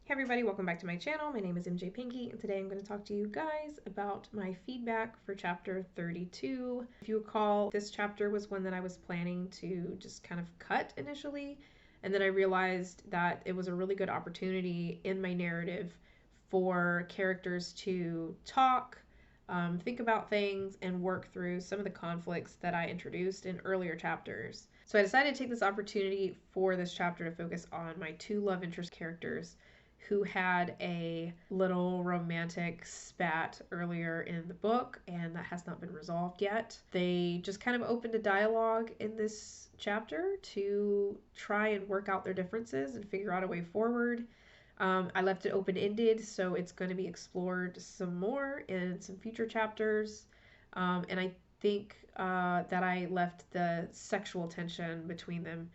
Hey everybody, welcome back to my channel. My name is MJ Pinky, and today I'm going to talk to you guys about my feedback for chapter 32. If you recall, this chapter was one that I was planning to just kind of cut initially, and then I realized that it was a really good opportunity in my narrative for characters to talk, think about things, and work through some of the conflicts that I introduced in earlier chapters. So I decided to take this opportunity for this chapter to focus on my two love interest characters who had a little romantic spat earlier in the book, and that has not been resolved yet. They just kind of opened a dialogue in this chapter to try and work out their differences and figure out a way forward. I left it open-ended, so it's going to be explored some more in some future chapters. And I think that I left the sexual tension between them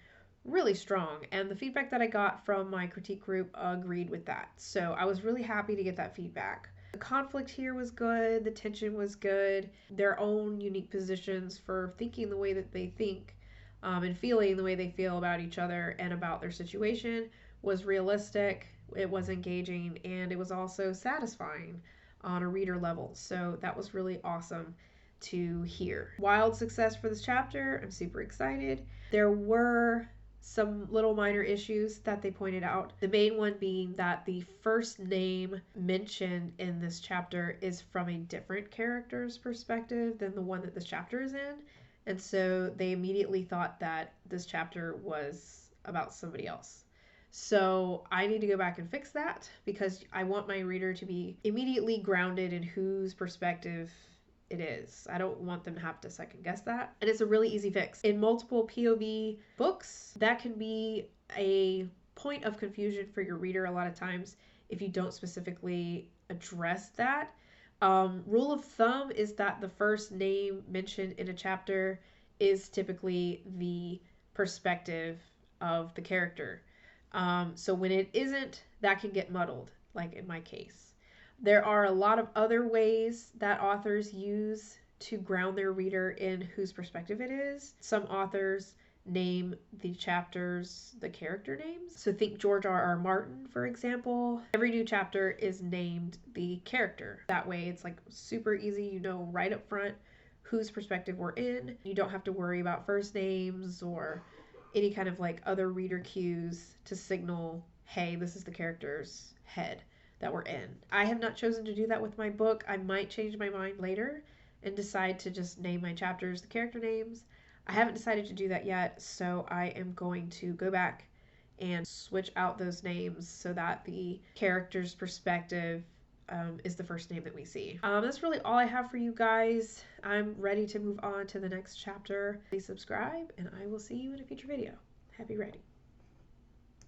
really strong, and the feedback that I got from my critique group agreed with that. So I was really happy to get that feedback. The conflict here was good, the tension was good, their own unique positions for thinking the way that they think and feeling the way they feel about each other and about their situation was realistic, it was engaging, and it was also satisfying on a reader level. So that was really awesome to hear. Wild success for this chapter. I'm super excited. There were some little minor issues that they pointed out. The main one being that the first name mentioned in this chapter is from a different character's perspective than the one that this chapter is in. And so they immediately thought that this chapter was about somebody else. So I need to go back and fix that because I want my reader to be immediately grounded in whose perspective it is. I don't want them to have to second guess that. And it's a really easy fix. In multiple POV books, that can be a point of confusion for your reader a lot of times if you don't specifically address that. Rule of thumb is that the first name mentioned in a chapter is typically the perspective of the character. So when it isn't, that can get muddled, like in my case. There are a lot of other ways that authors use to ground their reader in whose perspective it is. Some authors name the chapters the character names. So think George R.R. Martin, for example. Every new chapter is named the character. That way it's like super easy, you know right up front whose perspective we're in. You don't have to worry about first names or any kind of like other reader cues to signal, hey, this is the character's head that we're in. I have not chosen to do that with my book. I might change my mind later and decide to just name my chapters the character names. I haven't decided to do that yet, so I am going to go back and switch out those names so that the character's perspective is the first name that we see. That's really all I have for you guys. I'm ready to move on to the next chapter. Please subscribe, and I will see you in a future video. Happy writing.